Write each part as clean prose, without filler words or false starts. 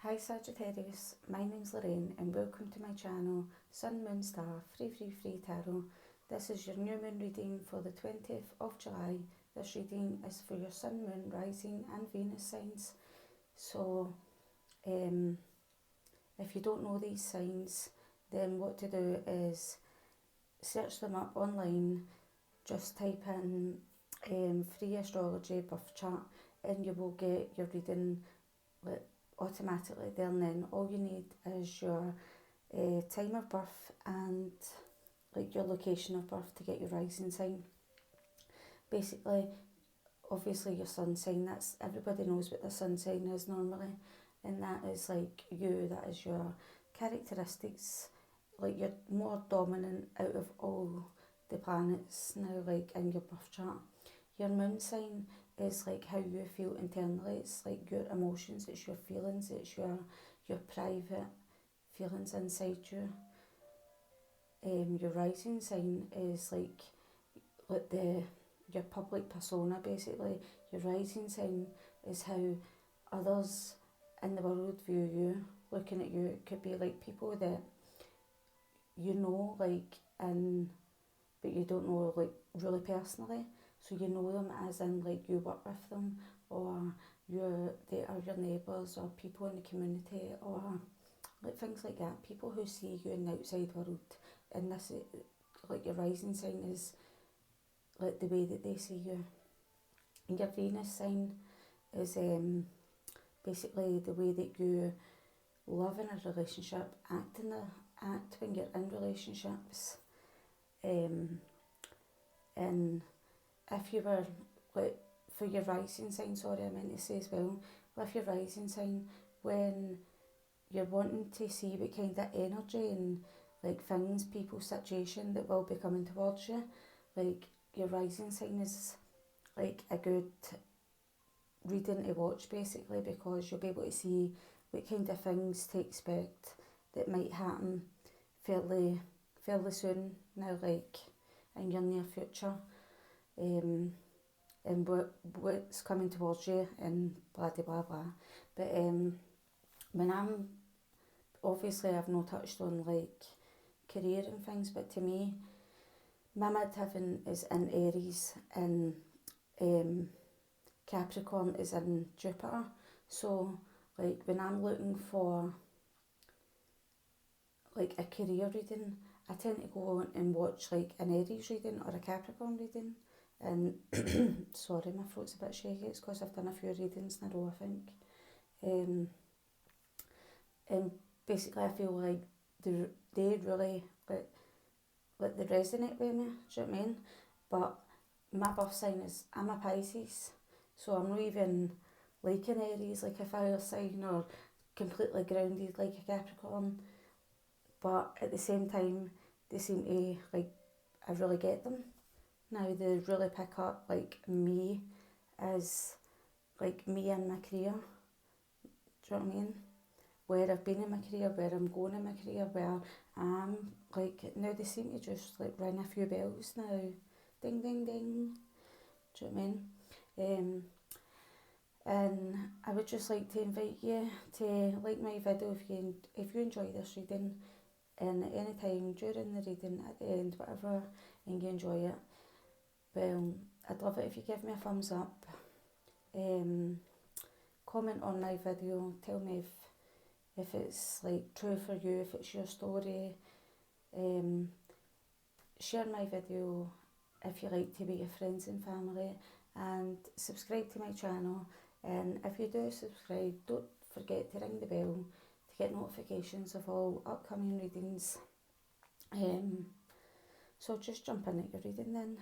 Hi Sagittarius, my name's Lorraine and welcome to my channel Sun, Moon, Star, Free Tarot. This is your new moon reading for the 20th of July. This reading is for your Sun, Moon, Rising and Venus signs. So if you don't know these signs, then what to do is search them up online. Just type in free astrology birth chart and you will get your reading automatically there and then. All you need is your time of birth and your location of birth to get your rising sign. Basically, obviously your sun sign, that's everybody knows what the sun sign is normally, and that is you, that is your characteristics, you're more dominant out of all the planets now, in your birth chart. Your moon sign is how you feel internally. It's your emotions, it's your feelings, it's your private feelings inside you. Your rising sign is your public persona, basically. Your rising sign is how others in the world view you, looking at you. It could be people that you know, but you don't know really personally. So you know them as in you work with them, or they are your neighbours or people in the community, or things like that. People who see you in the outside world, and this your rising sign is the way that they see you. And your Venus sign is basically the way that you love in a relationship, act when you're in relationships, and if you were, for your rising sign, I meant to say as well, with your rising sign, when you're wanting to see what kind of energy and things, people, situation that will be coming towards you, your rising sign is a good reading to watch, basically, because you'll be able to see what kind of things to expect that might happen fairly soon now, in your near future. And what's coming towards you and blah blah blah. But when I'm, obviously I've not touched on career and things, but to me, my midheaven is in Aries and Capricorn is in Jupiter. So when I'm looking for a career reading, I tend to go on and watch an Aries reading or a Capricorn reading. And sorry, my throat's a bit shaky. It's because I've done a few readings in a row, I think. And basically, I feel they really they resonate with me. Do you know what I mean? But my birth sign is, I'm a Pisces, so I'm not even an Aries, a fire sign, or completely grounded like a Capricorn. But at the same time, they seem to I really get them. Now they really pick up me as me in my career. Do you know what I mean? Where I've been in my career, where I'm going in my career, where I'm now they seem to just ring a few bells now. Ding ding ding. Do you know what I mean? And I would just like to invite you to like my video if you enjoy this reading, and at any time during the reading, at the end, whatever, and you enjoy it. Well, I'd love it if you give me a thumbs up, comment on my video, tell me if it's true for you, if it's your story, share my video if you like to with your friends and family, and subscribe to my channel. And if you do subscribe, don't forget to ring the bell to get notifications of all upcoming readings. So just jump in at your reading then.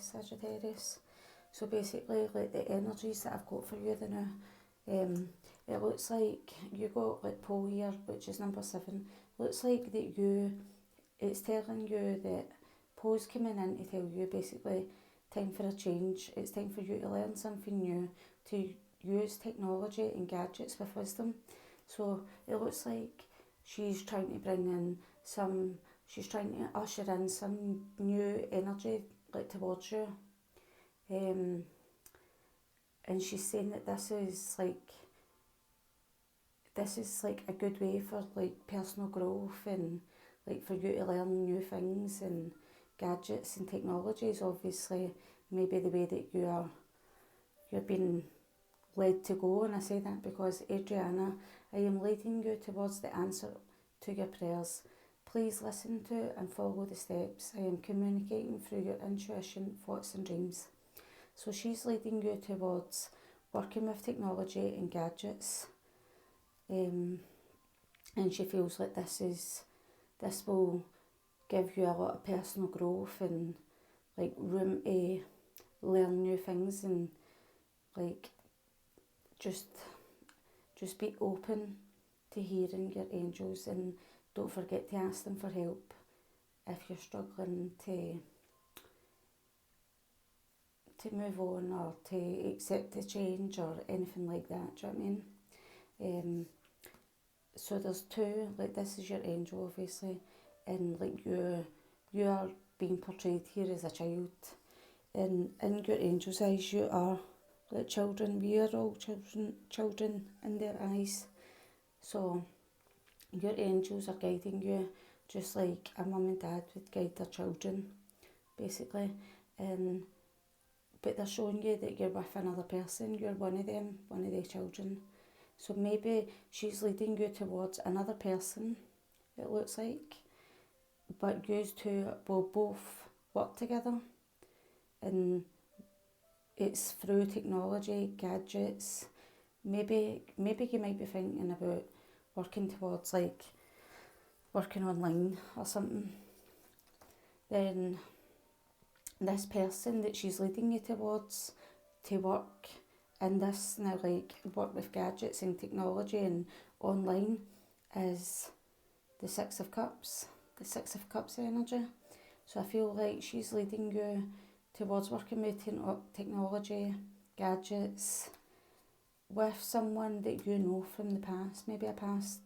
Sagittarius. So basically, the energies that I've got for you now, it looks like you got pole here, which is number 7. Looks like that it's telling you that pole's coming in to tell you basically time for a change. It's time for you to learn something new, to use technology and gadgets with wisdom. So it looks like she's trying to bring in she's trying to usher in some new energy towards you, and she's saying that this this is like a good way for like personal growth and like for you to learn new things, and gadgets and technology is obviously maybe the way that you're being led to go. And I say that because, Adriana, I am leading you towards the answer to your prayers. Please listen to and follow the steps. I am communicating through your intuition, thoughts and dreams. So she's leading you towards working with technology and gadgets. And she feels like this will give you a lot of personal growth and like room to learn new things, and like just be open to hearing your angels, and don't forget to ask them for help if you're struggling to move on or to accept the change or anything like that. Do you know what I mean? So there's two, like this is your angel obviously, and like you are being portrayed here as a child, and in your angel's eyes you are like children. We are all children in their eyes. So your angels are guiding you just like a mum and dad would guide their children, basically. But they're showing you that you're with another person, you're one of them, one of their children. So maybe she's leading you towards another person, it looks like, but you two will both work together, and it's through technology, gadgets. Maybe you might be thinking about working towards like working online or something. Then this person that she's leading you towards to work in this now, like work with gadgets and technology and online, is the Six of Cups energy. So I feel like she's leading you towards working with technology, gadgets, with someone that you know from the past, maybe a past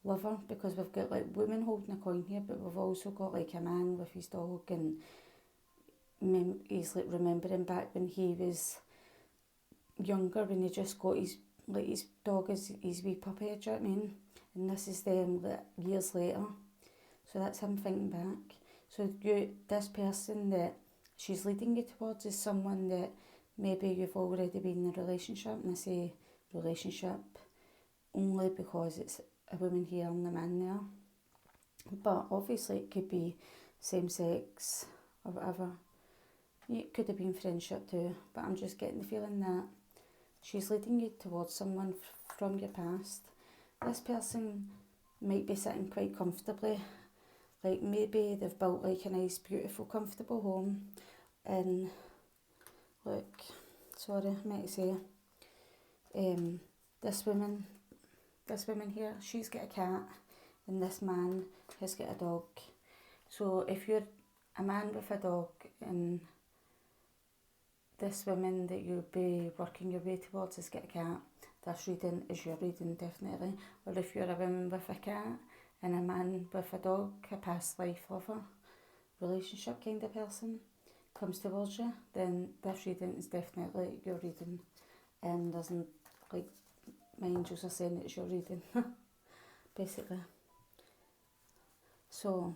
lover, because we've got like women holding a coin here, but we've also got like a man with his dog, and he's like remembering back when he was younger, when he just got his dog as his wee puppy, do you know what I mean? And this is them like years later. So that's him thinking back. So this person that she's leading you towards is someone that maybe you've already been in a relationship, and I say relationship only because it's a woman here and a man there. But obviously it could be same sex or whatever. It could have been friendship too, but I'm just getting the feeling that she's leading you towards someone from your past. This person might be sitting quite comfortably, like maybe they've built like a nice, beautiful, comfortable home. And look, sorry, I meant to say, this woman here, she's got a cat, and this man has got a dog. So if you're a man with a dog, and this woman that you'll be working your way towards has got a cat, this reading is your reading, definitely. Or if you're a woman with a cat and a man with a dog, a past life lover, relationship kind of person comes towards you, then this reading is definitely your reading. And doesn't, like, my angels are saying it's your reading, basically. So,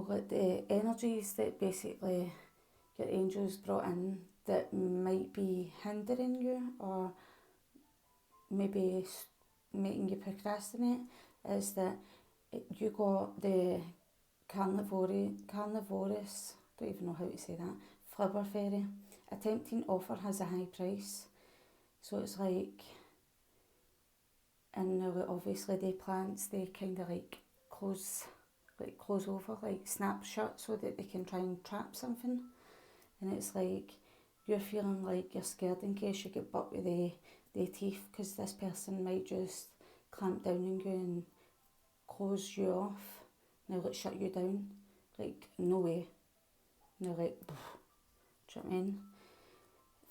like the energies that basically your angels brought in that might be hindering you or maybe making you procrastinate is that you got the carnivorous, don't even know how to say that, flipper fairy. A tempting offer has a high price. So it's like, and obviously the plants, they kind of like close over, like snap shut, so that they can try and trap something. And it's like you're feeling like you're scared in case you get bucked with the teeth, because this person might just clamp down on you and close you off. Now like shut you down, like no way. And they're like, do you know what I mean?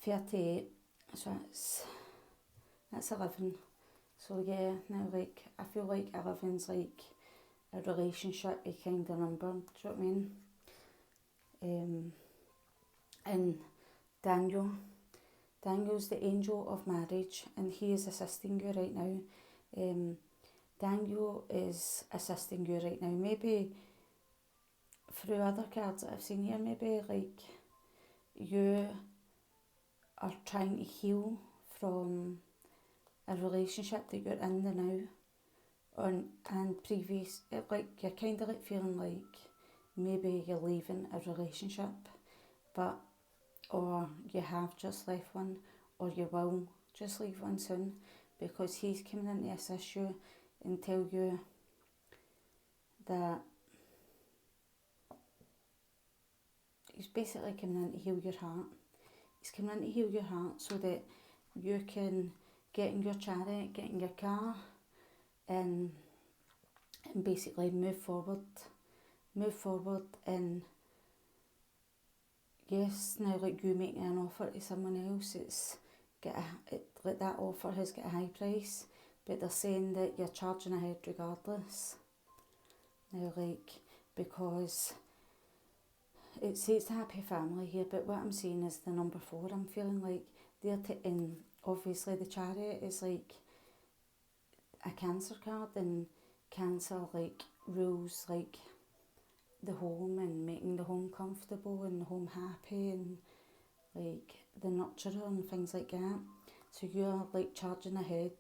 38, so that's 11. So yeah, now like I feel like 11's like a relationship kind of number, do you know what I mean? And Daniel. Daniel's the angel of marriage, and he is assisting you right now. Daniel is assisting you right now. Maybe through other cards that I've seen here, maybe like you are trying to heal from a relationship that you're in the now, and previous, like you're kind of like feeling like maybe you're leaving a relationship, or you have just left one, or you will just leave one soon, because he's coming in to assist you and tell you that he's basically coming in to heal your heart. He's coming in to heal your heart so that you can get in your chariot, get in your car, and basically move forward, and yes, now like you making an offer to someone else, like that offer has got a high price, but they're saying that you're charging ahead regardless. Now, like, because it says happy family here, but what I'm seeing is the number 4. I'm feeling like and obviously the chariot is like a Cancer card, and Cancer like rules like the home and making the home comfortable and the home happy and like the nurturer and things like that. So you're like charging ahead,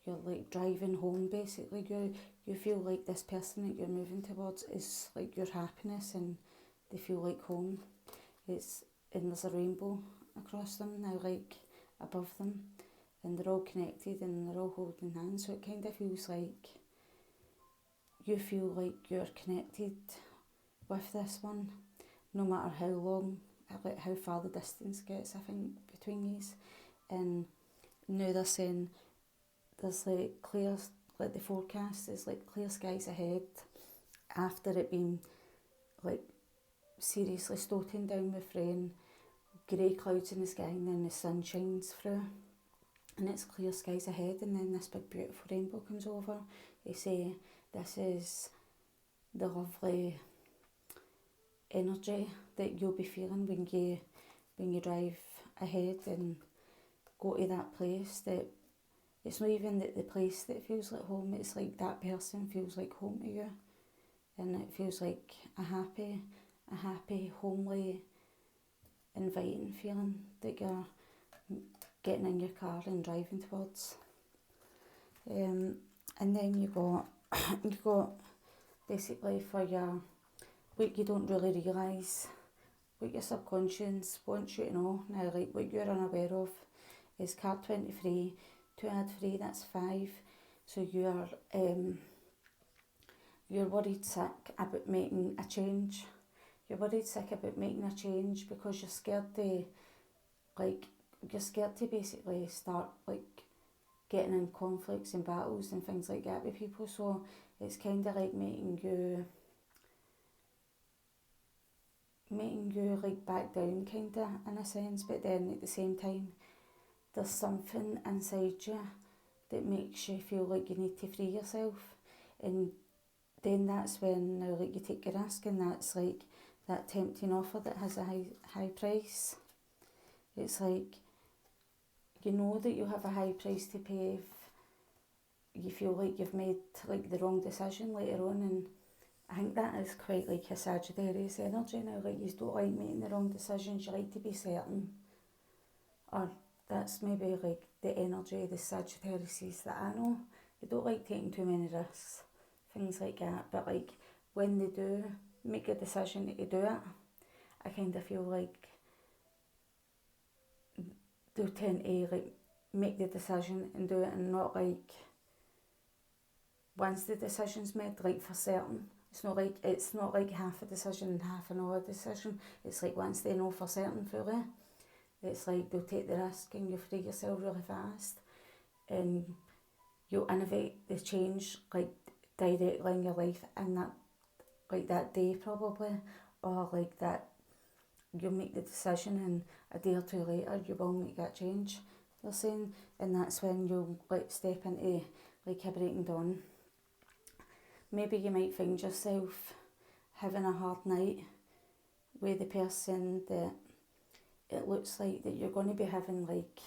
you're like driving home basically. You feel like this person that you're moving towards is like your happiness, and they feel like home. And there's a rainbow across them now, like above them, and they're all connected and they're all holding hands, so it kind of feels like you feel like you're connected with this one, no matter how long, like how far the distance gets, I think, between these. And now they're saying there's like clear, like the forecast is like clear skies ahead after it being like seriously stoating down with rain, grey clouds in the sky, and then the sun shines through and it's clear skies ahead, and then this big beautiful rainbow comes over. They say this is the lovely energy that you'll be feeling when you drive ahead and go to that place. That it's not even the place that feels like home, it's like that person feels like home to you, and it feels like a happy, homely, inviting feeling that you're getting in your car and driving towards. And then you got basically for your, what you don't really realise, what your subconscious wants you to know now, like what you're unaware of, is card 23. 2 add 3, that's 5. So you're worried sick about making a change. You're worried sick about making a change because you're scared to basically start like getting in conflicts and battles and things like that with people. So it's kind of like making you like back down, kind of, in a sense. But then at the same time, there's something inside you that makes you feel like you need to free yourself, and then that's when now like you take a risk, and that's like that tempting offer that has a high price. It's like you know that you have a high price to pay if you feel like you've made like the wrong decision later on, and I think that is quite like a Sagittarius energy now. Like you don't like making the wrong decisions, you like to be certain, or that's maybe like the energy of the Sagittarius that I know. They don't like taking too many risks, things like that. But like when they do make a decision to do it, I kind of feel like they tend to like make the decision and do it, and not like once the decision's made, like for certain. It's not like half a decision and half another decision. It's like once they know for certain fully, it's like they'll take the risk and you'll free yourself really fast, and you'll innovate the change like directly in your life in that day probably, or like that you'll make the decision and a day or two later you will make that change, they're saying. And that's when you'll like step into like a breaking dawn. Maybe you might find yourself having a hard night with the person that it looks like that you're going to be having like,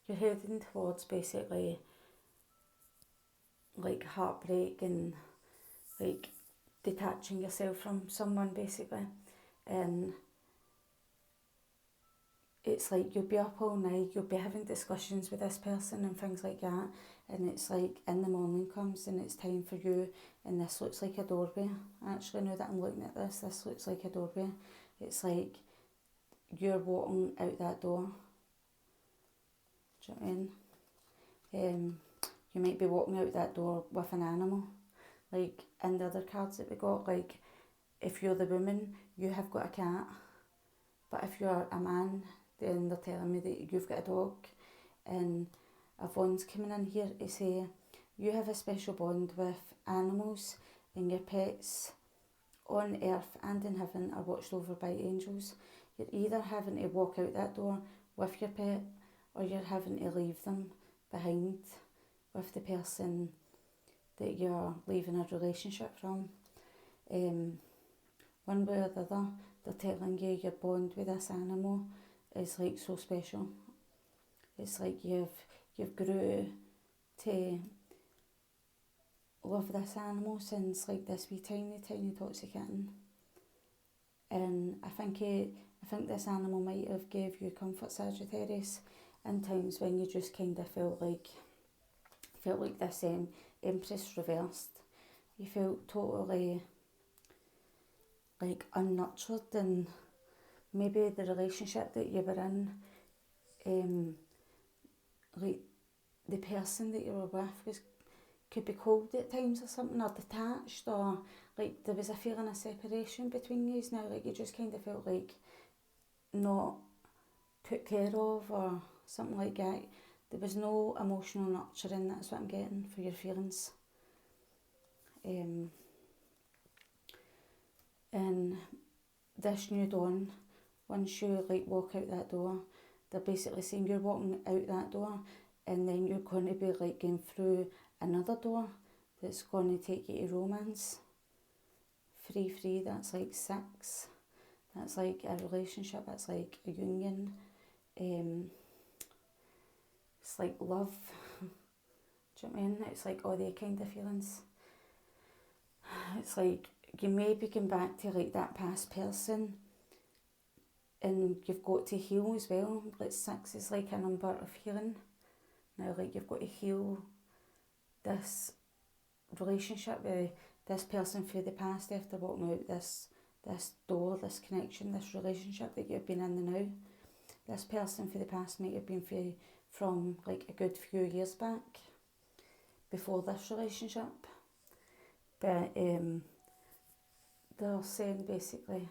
you're heading towards basically like heartbreak and like detaching yourself from someone basically. And it's like you'll be up all night, you'll be having discussions with this person and things like that, and it's like in the morning comes and it's time for you, and this looks like a doorway. Actually, now that I'm looking at this looks like a doorway. It's like you're walking out that door. Do you know what I mean? You might be walking out that door with an animal. Like in the other cards that we got, like if you're the woman, you have got a cat. But if you're a man, then they're telling me that you've got a dog. And Yvonne's coming in here to say, you have a special bond with animals, and your pets on earth and in heaven are watched over by angels. You're either having to walk out that door with your pet, or you're having to leave them behind with the person that you're leaving a relationship from. One way or the other, they're telling you your bond with this animal is like so special. It's like you've grew to love this animal since like this wee tiny toxic kitten. And I think this animal might have gave you comfort, Sagittarius, in times when you just kind of felt like this Empress reversed. You felt totally like unnurtured, and maybe the relationship that you were in, like the person that you were with could be cold at times or something, or detached, or like there was a feeling of separation between you now, like you just kind of felt like not put care of or something like that. There was no emotional nurturing, that's what I'm getting for your feelings. And this new dawn, once you like walk out that door, they're basically saying you're walking out that door, and then you're going to be like going through another door that's going to take you to romance. 3, that's like 6. That's like a relationship, that's like a union. It's like love. Do you know what I mean? It's like all the kind of feelings. It's like you may be going back to like that past person, and you've got to heal as well. Like 6 is like a number of healing. Now like you've got to heal this relationship with this person through the past after walking out this door, this connection, this relationship that you've been in the now. This person for the past might have been from like a good few years back before this relationship. But they're saying basically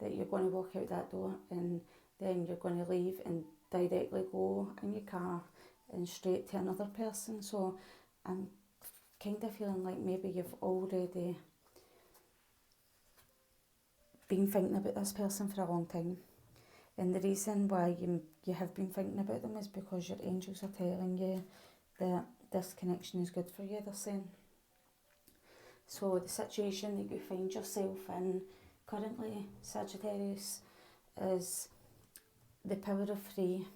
that you're going to walk out that door, and then you're going to leave and directly go in your car and straight to another person. So I'm kind of feeling like maybe you've already been thinking about this person for a long time. And the reason why you have been thinking about them is because your angels are telling you that this connection is good for you, they're saying. So the situation that you find yourself in currently, Sagittarius, is the power of 3.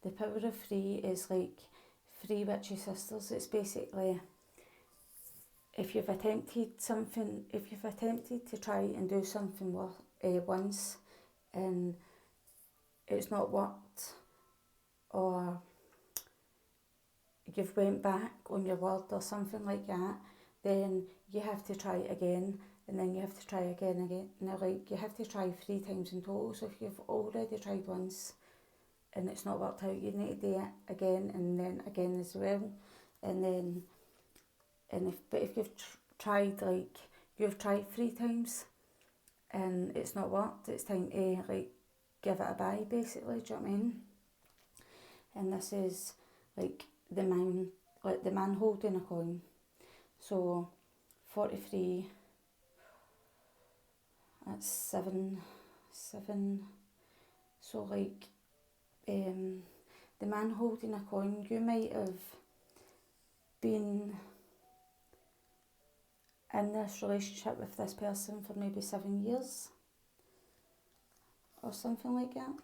The power of 3 is like 3 witchy sisters. It's basically, if you've attempted to try and do something once and it's not worked, or you've went back on your word or something like that, then you have to try again, and then you have to try again. Now like you have to try 3 times in total. So if you've already tried once and it's not worked out, you need to do it again and then again as well. And if you've tried 3 times and it's not worked, it's time to like give it a bye basically. Do you know what I mean? And this is like the man holding a coin. So 43, that's 7. So like the man holding a coin, you might have been in this relationship with this person for maybe 7 years or something like that.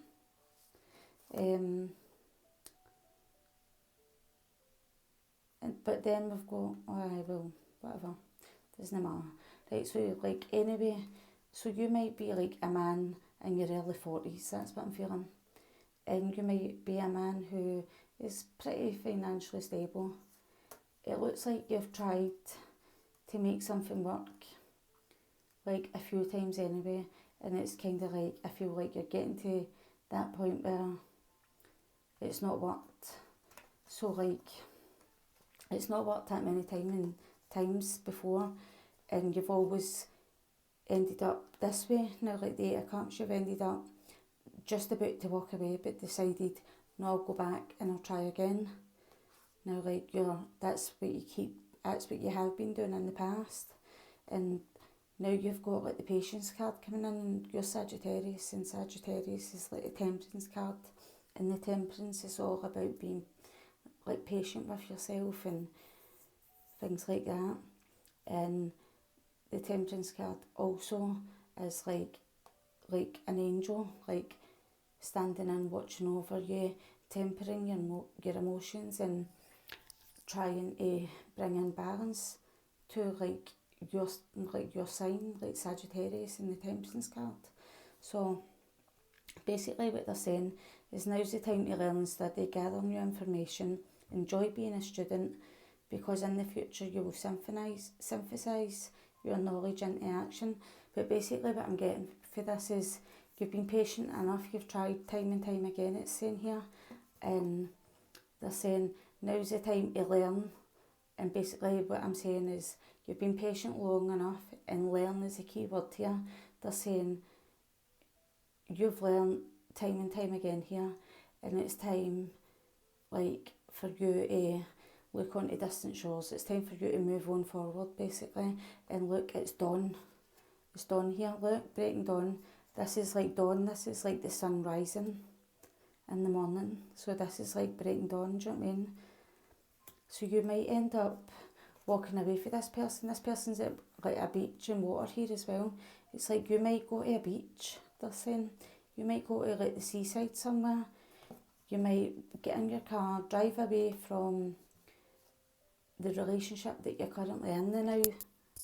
But then we've got, whatever, doesn't matter. Right, so like anyway, so you might be like a man in your early 40s, that's what I'm feeling. And you might be a man who is pretty financially stable. It looks like you've tried to make something work like a few times anyway, and it's kind of like, I feel like you're getting to that point where it's not worked. So like, it's not worked that many times before, and you've always ended up this way. Now like the 8 of Cups, you've ended up just about to walk away but decided, no, I'll go back and I'll try again. Now like that's what you have been doing in the past, and now you've got like the Patience card coming in, and you're Sagittarius, and Sagittarius is like the Temperance card, and the Temperance is all about being like patient with yourself and things like that. And the Temperance card also is like an angel, like standing and watching over you, tempering your emotions and trying to bring in balance to like your sign, like Sagittarius in the Temperance card. So basically what they're saying is, now's the time to learn and study, gather new information, enjoy being a student, because in the future you will synthesize your knowledge into action. But basically what I'm getting for this is, you've been patient enough, you've tried time and time again, it's saying here, and they're saying now's the time to learn. And basically what I'm saying is, you've been patient long enough, and learn is the key word here. They're saying you've learned time and time again here, and it's time like for you to look onto distant shores. It's time for you to move on forward basically, and look, it's dawn. It's dawn here, look, breaking dawn. This is like dawn, this is like the sun rising in the morning. So this is like breaking dawn, do you know what I mean? So you might end up walking away from this person. This person's at like a beach and water here as well. It's like you might go to a beach, they're saying. You might go to like the seaside somewhere. You might get in your car, drive away from the relationship that you're currently in now,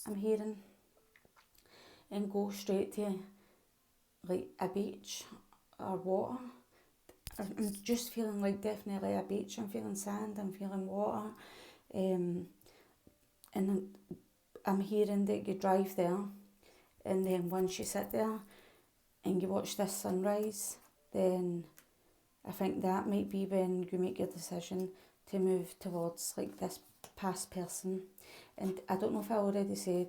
I'm hearing, and go straight to like a beach or water. I'm just feeling like definitely a beach. I'm feeling sand, I'm feeling water, and I'm hearing that you drive there, and then once you sit there and you watch this sunrise, then I think that might be when you make your decision to move towards like this past person. And I don't know if I already said,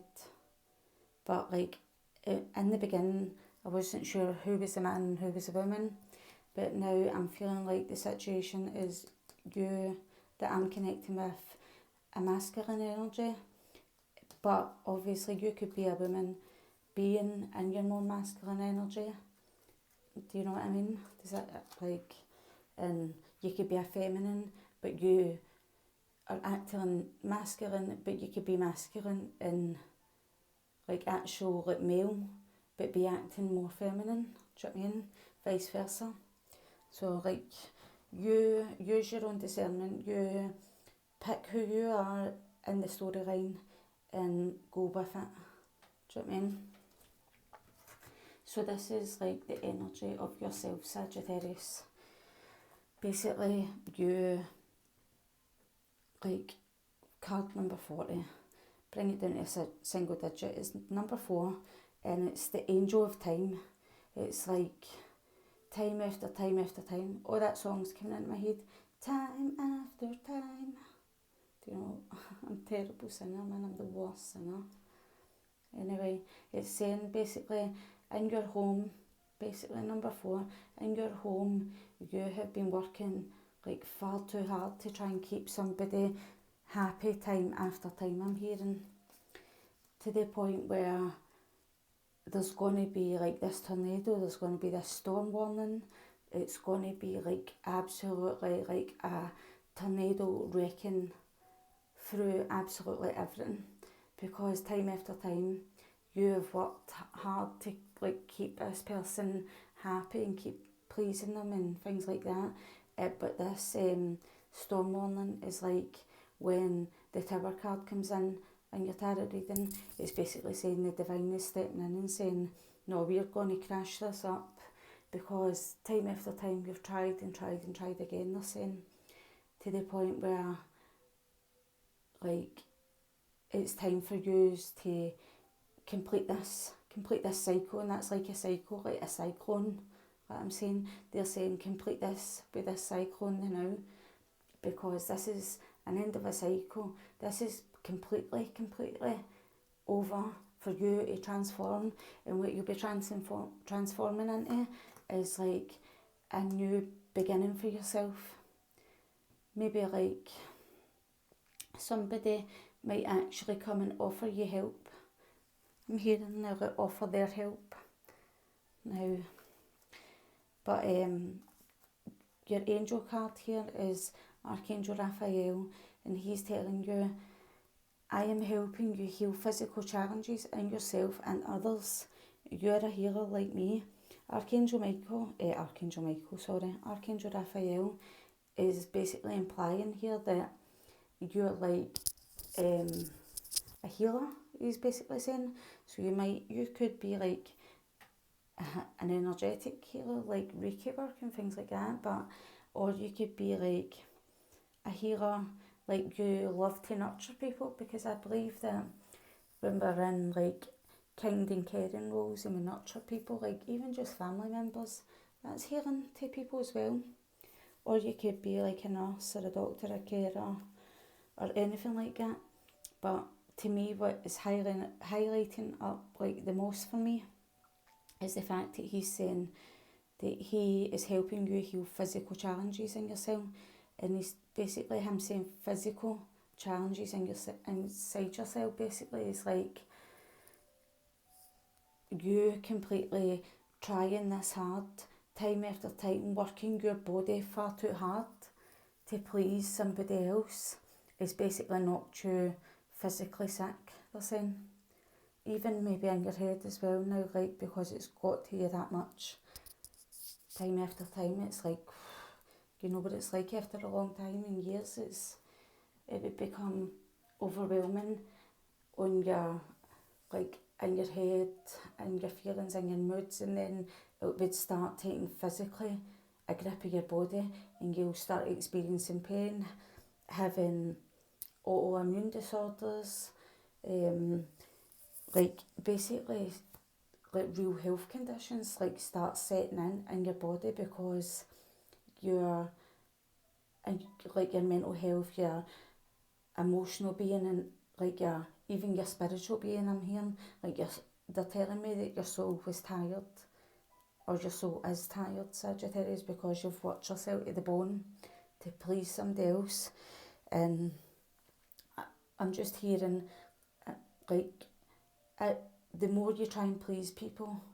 but like in the beginning I wasn't sure who was the man and who was the woman, but now I'm feeling like the situation is you, that I'm connecting with a masculine energy, but obviously you could be a woman being in your more masculine energy. Do you know what I mean? Does that like, and you could be a feminine, but you are acting masculine, but you could be masculine in like actual like male, but be acting more feminine. Do you know what I mean? Vice versa. So like, you use your own discernment, you pick who you are in the storyline and go with it. Do you know what I mean? So this is like the energy of yourself, Sagittarius. Basically, you, like, card number 40, bring it down to a single digit, is number 4, and it's the angel of time. It's like time after time after time. Oh, that song's coming into my head. Time after time. Do you know, I'm a terrible singer, man, I'm the worst singer. Anyway, it's saying basically, in your home, basically number 4, in your home, you have been working like far too hard to try and keep somebody happy time after time, I'm hearing, to the point where there's going to be like this tornado, there's going to be this storm warning, it's going to be like absolutely like a tornado wrecking through absolutely everything, because time after time you have worked hard to like keep this person happy and keep pleasing them and things like that. But this storm warning is like when the Tower card comes in your tarot reading, it's basically saying the divine is stepping in and saying, no, we're going to crash this up, because time after time you've tried and tried and tried again, they're saying, to the point where like it's time for you to complete this cycle. And that's like a cycle, like a cyclone, what I'm saying. They're saying complete this with this cyclone now, because this is an end of a cycle. This is completely over for you to transform, and what you'll be transforming into is like a new beginning for yourself. Maybe like somebody might actually come and offer you help. I'm hearing now, like, offer their help now. But your angel card here is Archangel Raphael, and he's telling you, I am helping you heal physical challenges in yourself and others. You're a healer like me. Archangel Raphael is basically implying here that you're like a healer, he's basically saying. So you could be like an energetic healer, like Reiki work and things like that, or you could be like a healer, like you love to nurture people, because I believe that when we're in like kind and caring roles and we nurture people, like even just family members, that's healing to people as well. Or you could be like a nurse or a doctor, a carer, or anything like that. But to me, what is highlighting up like the most for me is the fact that he's saying that he is helping you heal physical challenges in yourself. And he's basically him saying physical challenges inside yourself. Basically, it's like you completely trying this hard, time after time, working your body far too hard to please somebody else, is basically knocked you physically sick, they're saying. Even maybe in your head as well now, like, because it's got to you that much. Time after time, it's like, you know what it's like after a long time and years, it would become overwhelming on your, like, in your head and your feelings and your moods, and then it would start taking physically a grip of your body, and you'll start experiencing pain, having autoimmune disorders, like basically like real health conditions like start setting in your body, because your mental health, your emotional being, and like even your spiritual being, I'm hearing, like they're telling me that your soul was tired, or your soul is tired, Sagittarius, because you've worked yourself to the bone to please somebody else. And I'm just hearing the more you try and please people,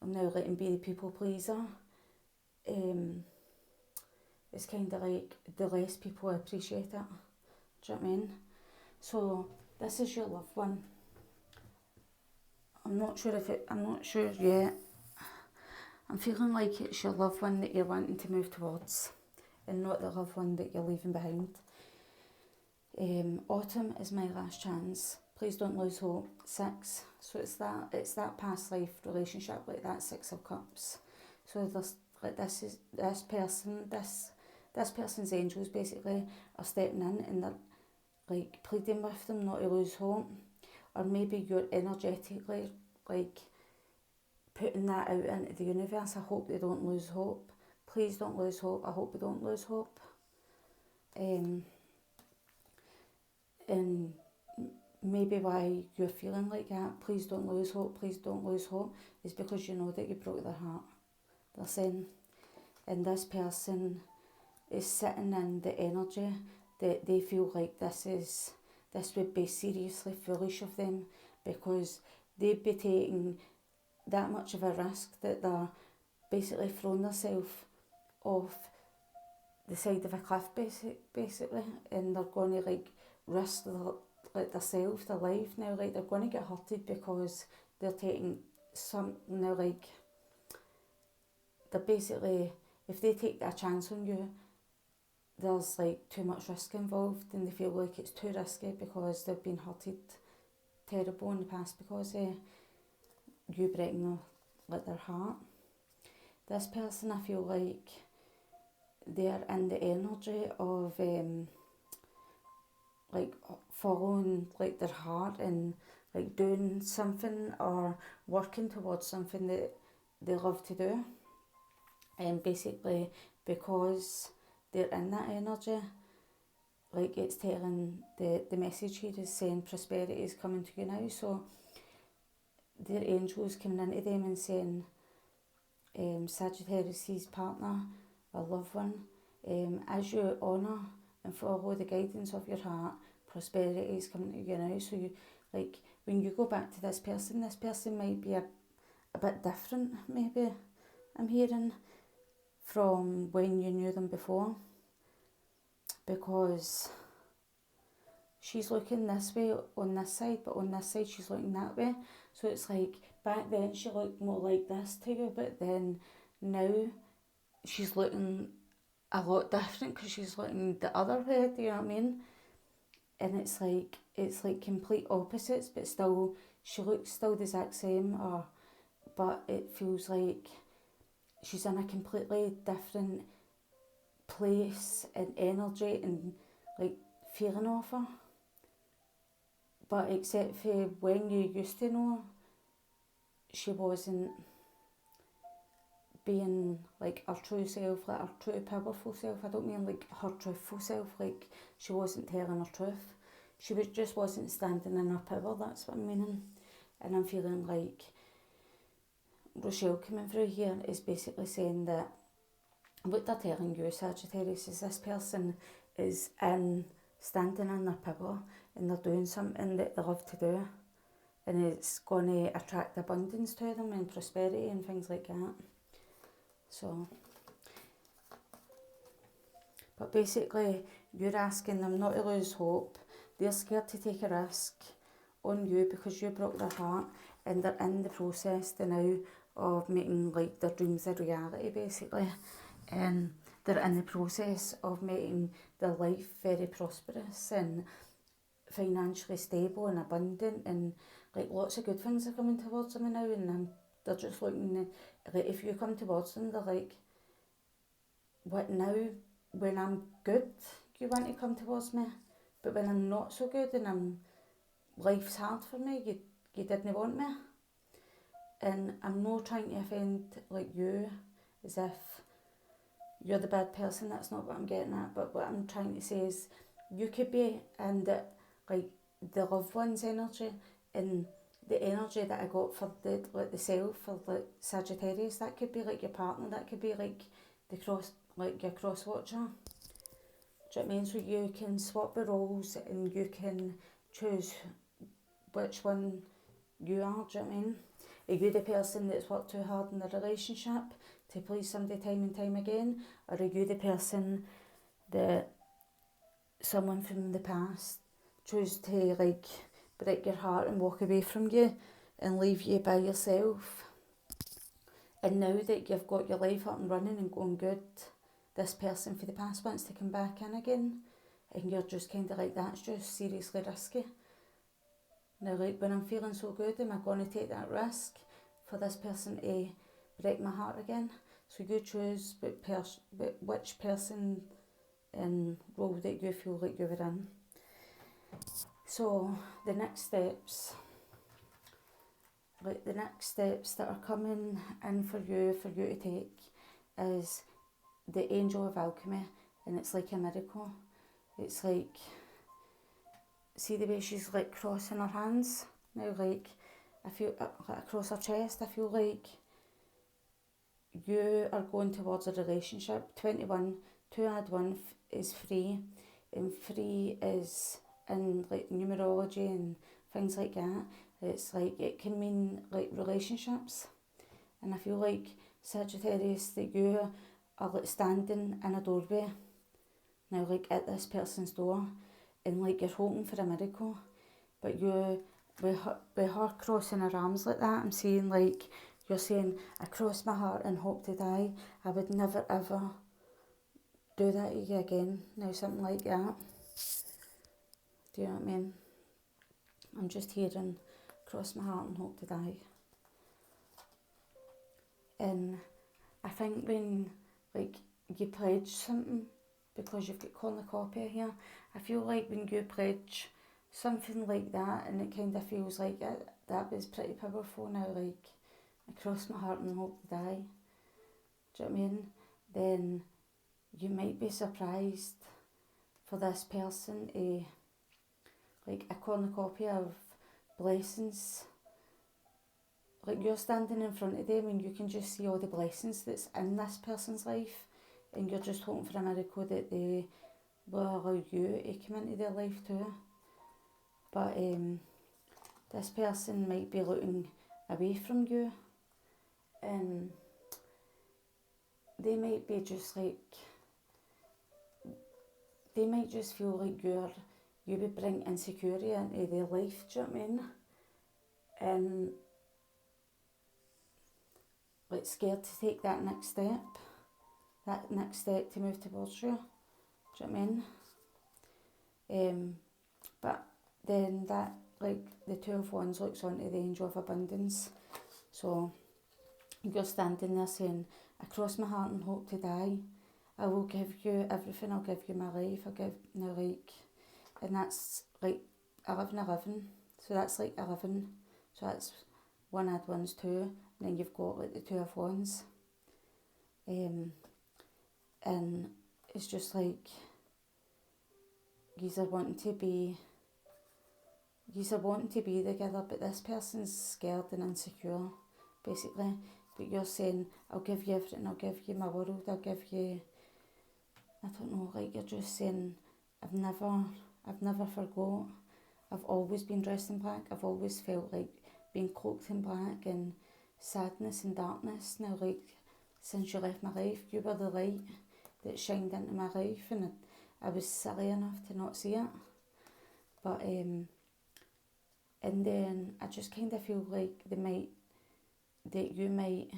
I'm now letting be the people pleaser, it's kind of like the less people appreciate it. Do you know what I mean? So this is your loved one. I'm not sure yet. I'm feeling like it's your loved one that you're wanting to move towards, and not the loved one that you're leaving behind. Autumn is my last chance. Please don't lose hope. 6. So it's that past life relationship, like that 6 of Cups. So this person's angels basically are stepping in, and they're like pleading with them not to lose hope. Or maybe you're energetically like putting that out into the universe. I hope they don't lose hope. Please don't lose hope. I hope we don't lose hope. And maybe why you're feeling like that, please don't lose hope, is because you know that you broke their heart, they're saying. And this person is sitting in the energy that they feel like this would be seriously foolish of them, because they'd be taking that much of a risk that they're basically throwing themselves off the side of a cliff, basically, and they're going to like risk themselves, their life now, like they're going to get hurted because they're taking some, now like they're basically, if they take a chance on you, there's like too much risk involved, and they feel like it's too risky because they've been hurted terrible in the past because of you breaking their heart. This person, I feel like they're in the energy of like following like their heart and like doing something or working towards something that they love to do. And basically, because they're in that energy, like it's telling, the message here is saying prosperity is coming to you now. So their angels coming into them and saying, Sagittarius' partner or loved one, as you honour and follow the guidance of your heart, prosperity is coming to you now. So you, like, when you go back to this person might be a bit different, maybe, I'm hearing, from when you knew them before, because she's looking this way on this side, but on this side she's looking that way. So it's like, back then she looked more like this to you, but then now she's looking a lot different because she's looking the other way, do you know what I mean? And it's like complete opposites, but still, she looks still the exact same, but it feels like she's in a completely different place and energy and like feeling of her. But except for when you used to know, she wasn't being like her true self, like her true powerful self. I don't mean like her truthful self, like she wasn't telling her truth. She just wasn't standing in her power, that's what I'm meaning. And I'm feeling like Rochelle coming through here is basically saying that what they're telling you, Sagittarius, is this person is standing in their power and they're doing something that they love to do, and it's going to attract abundance to them and prosperity and things like that. So, but basically you're asking them not to lose hope. They're scared to take a risk on you because you broke their heart, and they're in the process now of making like their dreams a reality, basically. And they're in the process of making their life very prosperous and financially stable and abundant, and like lots of good things are coming towards them now, and they're just looking, like if you come towards them, they're like, what now? When I'm good, you want to come towards me, but when I'm not so good and life's hard for me, you didn't want me. And I'm not trying to offend like you as if you're the bad person, that's not what I'm getting at, but what I'm trying to say is you could be in the, like, the loved one's energy, and the energy that I got for the like the self, for like Sagittarius, that could be like your partner, that could be like your cross watcher. Do you know what I mean? So you can swap the roles and you can choose which one you are, do you know what I mean? Are you the person that's worked too hard in the relationship to please somebody time and time again? Or are you the person that someone from the past chose to like break your heart and walk away from you and leave you by yourself? And now that you've got your life up and running and going good, this person for the past wants to come back in again, and you're just kind of like, that's just seriously risky. Now, like, when I'm feeling so good, am I going to take that risk for this person to break my heart again? So you choose which person and role that you feel like you were in. So the next steps that are coming in for you to take is the Angel of Alchemy, and it's like a miracle. It's like, see the way she's like crossing her hands now, like I feel like across her chest, I feel like you are going towards a relationship. 21, 2 add 1 is 3, and 3 is in like numerology and things like that. It's like, it can mean like relationships, and I feel like Sagittarius, that you are like standing in a doorway now, like at this person's door, and like you're hoping for a miracle, but you, with her crossing her arms like that, I'm seeing like you're saying, I cross my heart and hope to die. I would never ever do that to you again. Now something like that. Do you know what I mean? I'm just hearing cross my heart and hope to die. And I think when like you pledge something, because you've got cornucopia here, I feel like when you pledge something like that, and it kind of feels like that was pretty powerful now, like I cross my heart and hope to die. Do you know what I mean? Then you might be surprised for this person like a cornucopia of blessings. Like you're standing in front of them and you can just see all the blessings that's in this person's life, and you're just hoping for a miracle that they will allow you to come into their life too. But this person might be looking away from you, and they might be just like, they might just feel like you would bring insecurity into their life, do you know what I mean? And like scared to take that next step to move towards you, do you know what I mean? But then that, like the Two of Wands looks onto the Angel of Abundance. So you're standing there saying, I cross my heart and hope to die. I will give you everything, I'll give you my life, I'll give, and that's like 11. So that's like 11. So that's 1 add 1's 2. And then you've got like the Two of Wands. And it's just like, you're wanting to be together, but this person's scared and insecure, basically. But you're saying, I'll give you everything, I'll give you my world, I'll give you, I don't know, like you're just saying, I've never forgot. I've always been dressed in black. I've always felt like being cloaked in black and sadness and darkness. Now, like, since you left my life, you were the light that shined into my life, and I was silly enough to not see it. But and then I just kind of feel like you might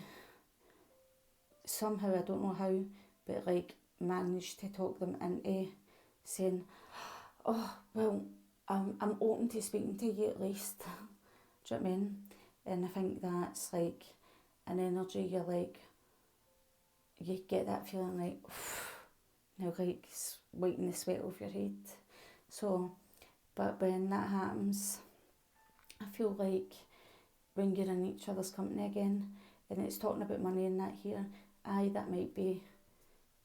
somehow, I don't know how, but like manage to talk them into saying, oh well, I'm open to speaking to you at least. Do you know what I mean? And I think that's like an energy, you're like, you get that feeling like, now like wiping the sweat off your head. So, but when that happens, I feel like when you're in each other's company again, and it's talking about money and that here, that might be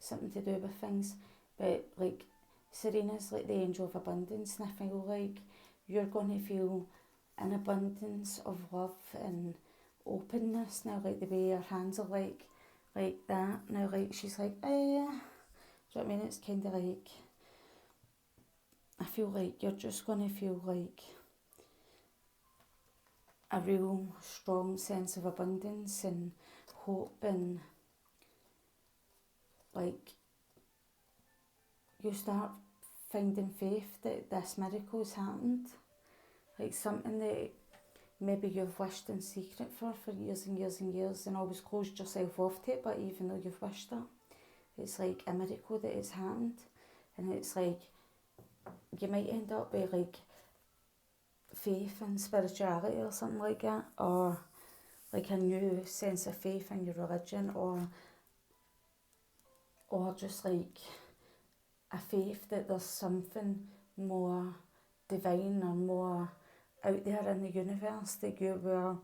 something to do with things, but like Serena's like the Angel of Abundance, and I feel like you're going to feel an abundance of love and openness now, like the way her hands are like that now, like she's like, do you know what I mean? It's kind of like, I feel like you're just going to feel like a real strong sense of abundance and hope, and like you start finding faith that this miracle has happened, like something that maybe you've wished in secret for years and years and years, and always closed yourself off to it, but even though you've wished it, it's like a miracle that it's happened. And it's like, you might end up with like faith and spirituality or something like that, or like a new sense of faith in your religion, or just like a faith that there's something more divine or more out there in the universe that you were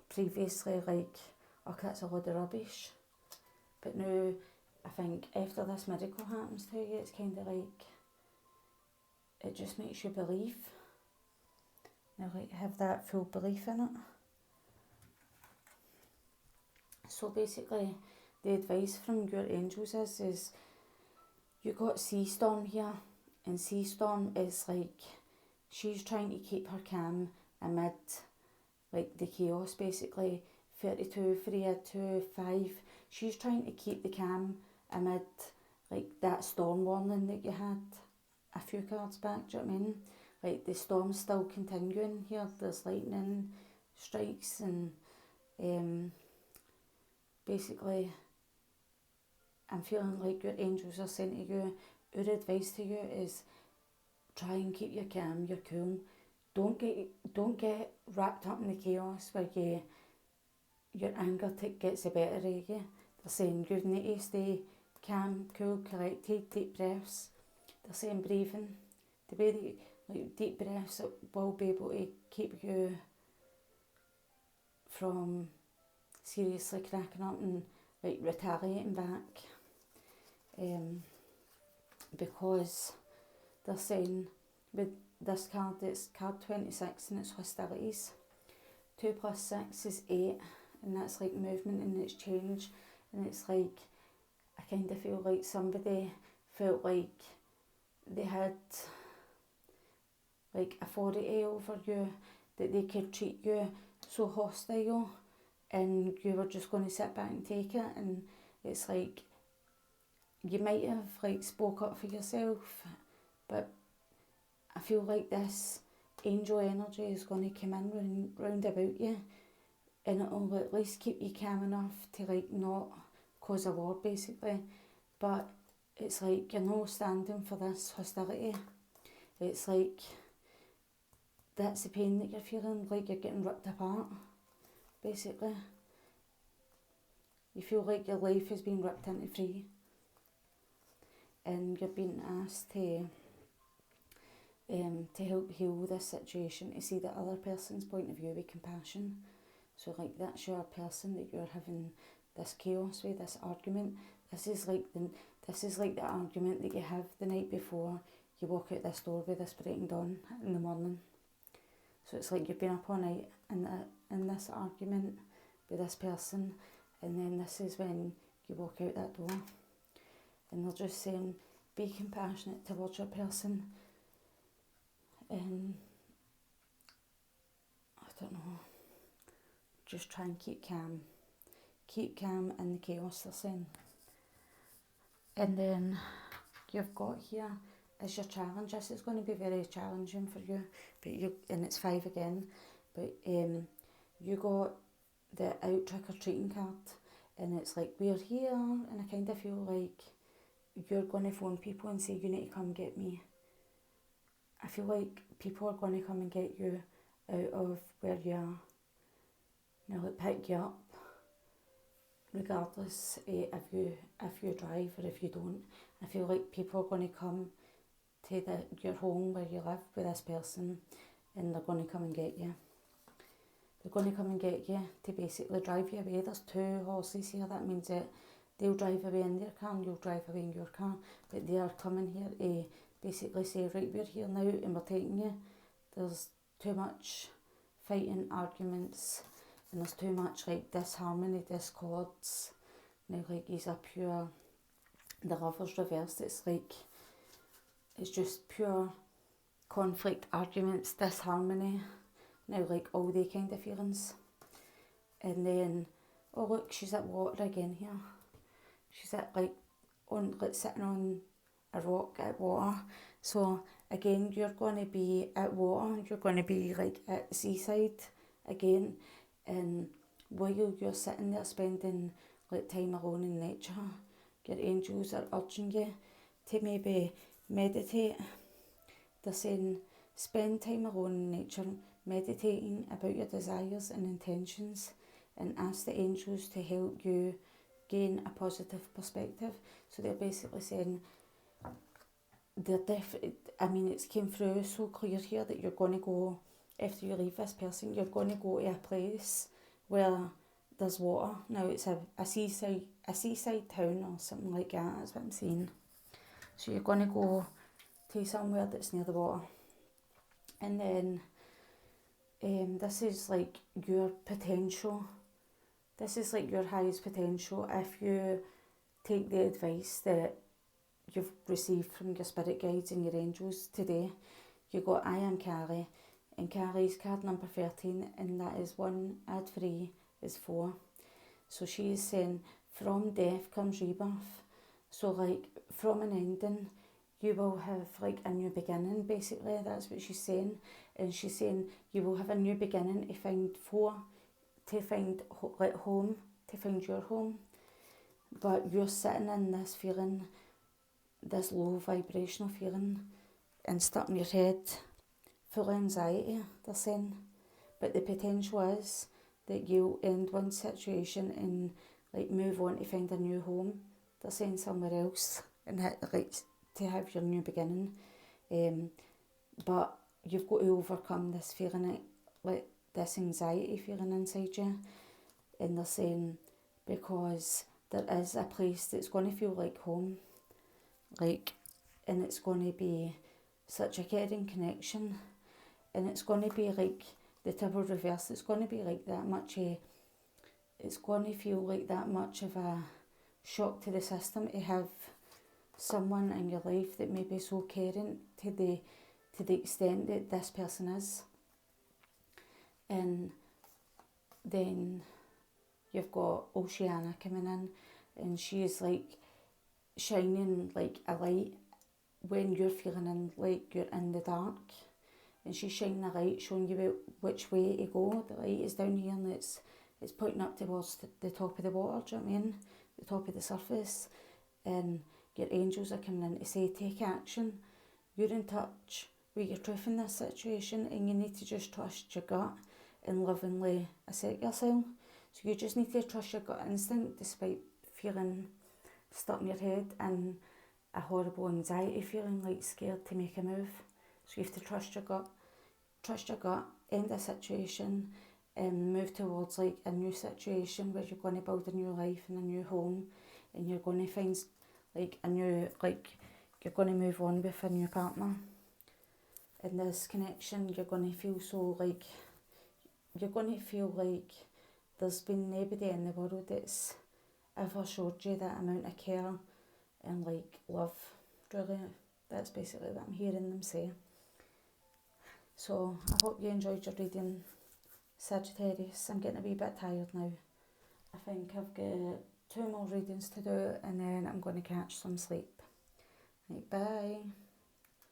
previously like, oh, that's a load of rubbish. But now, I think after this miracle happens to you, it's kind of like, it just makes you believe. Now, like, have that full belief in it. So basically, the advice from your angels is you got Sea Storm here, and Sea Storm is like, she's trying to keep her calm amid like the chaos, basically. 32, 3, 2, 5. She's trying to keep the calm amid like that storm warning that you had a few cards back, do you know what I mean? Like the storm's still continuing here, there's lightning strikes, and basically, I'm feeling like your angels are saying to you, our advice to you is try and keep your calm, your cool. Don't get wrapped up in the chaos where your anger gets the better of you. They're saying you need to stay calm, cool, collected, deep breaths. They're saying breathing, the way that deep breaths will be able to keep you from seriously cracking up and retaliating back. Because they're saying with this card, it's card 26 and it's hostilities. 2 plus 6 is 8, and that's like movement and it's change. And it's like, I kind of feel like somebody felt like they had like authority over you, that they could treat you so hostile and you were just going to sit back and take it. And it's like, you might have like spoke up for yourself, but I feel like this angel energy is going to come in round about you, and it'll at least keep you calm enough to like not cause a war basically. But it's like you're not standing for this hostility. It's like that's the pain that you're feeling, like you're getting ripped apart basically. You feel like your life has been ripped into three, and you're being asked to help heal this situation, to see the other person's point of view with compassion. So like that's your person that you're having this chaos with, this argument. This is like the argument that you have the night before you walk out this door with this breaking dawn in the morning. So it's like you've been up all night in this argument with this person, and then this is when you walk out that door. And they're just saying, be compassionate towards your person. And I don't know, just try and keep calm. Keep calm in the chaos, they're saying. And then you've got here is your challenge. This is going to be very challenging for you, and it's 5 again. But you got the out trick-or-treating card, and it's like, we're here, and I kind of feel like you're going to phone people and say, you need to come get me. I feel like people are going to come and get you out of where you are. They'll like pick you up, regardless if you drive or if you don't. I feel like people are going to come to your home where you live with this person, and they're going to come and get you. They're going to come and get you to basically drive you away. There's 2 horses here. That means that they'll drive away in their car and you'll drive away in your car. But they are coming here to basically say, right, we're here now and we're taking you. There's too much fighting, arguments, and there's too much like disharmony, discords. Now like these are pure, the Lover's reversed. It's like, it's just pure conflict, arguments, disharmony. Now like all the kind of feelings. And then, oh look, she's at water again here. She's at like sitting on a rock at water. So again, you're going to be at water. You're going to be like at the seaside again. And while you're sitting there spending like time alone in nature, your angels are urging you to maybe meditate. They're saying, spend time alone in nature, meditating about your desires and intentions, and ask the angels to help you gain a positive perspective. So they're basically saying, it's came through so clear here that you're going to go, after you leave this person, you're going to go to a place where there's water. Now it's a seaside town or something like that, that's what I'm saying. So you're going to go to somewhere that's near the water. And then this is like your potential. This is like your highest potential if you take the advice that you've received from your spirit guides and your angels today. You got I am Carrie, and Carrie's card number 13, and that is 1 add 3 is 4. So she is saying, from death comes rebirth. So like from an ending, you will have like a new beginning, basically. That's what she's saying. And she's saying you will have a new beginning to find home, to find your home. But you're sitting in this feeling, this low vibrational feeling, and stuck in your head, full of anxiety, they're saying. But the potential is that you'll end one situation and like move on to find a new home. They're saying somewhere else, and like to have your new beginning. But you've got to overcome this feeling, like this anxiety feeling inside you. And they're saying because there is a place that's going to feel like home, like, and it's going to be such a caring connection, and it's going to be like the double reverse. It's going to be like that much. It's going to feel like that much of a shock to the system to have someone in your life that may be so caring to the extent that this person is. And then you've got Oceana coming in, and she's like shining like a light when you're feeling like you're in the dark, and she's shining a light showing you which way to go. The light is down here and it's pointing up towards the top of the water, do you know what I mean? The top of the surface. And your angels are coming in to say take action. You're in touch with your truth in this situation, and you need to just trust your gut and lovingly accept yourself. So you just need to trust your gut instinct despite feeling stuck in your head and a horrible anxiety feeling, like scared to make a move. So you have to trust your gut, end a situation and move towards like a new situation where you're going to build a new life and a new home, and you're going to find like a new, like you're going to move on with a new partner. In this connection, you're going to feel so like, you're going to feel like there's been nobody in the world that's ever showed you that amount of care and like love. Really, that's basically what I'm hearing them say. So I hope you enjoyed your reading, Sagittarius. I'm getting a wee bit tired now. I think I've got 2 more readings to do, and then I'm going to catch some sleep. Right, bye.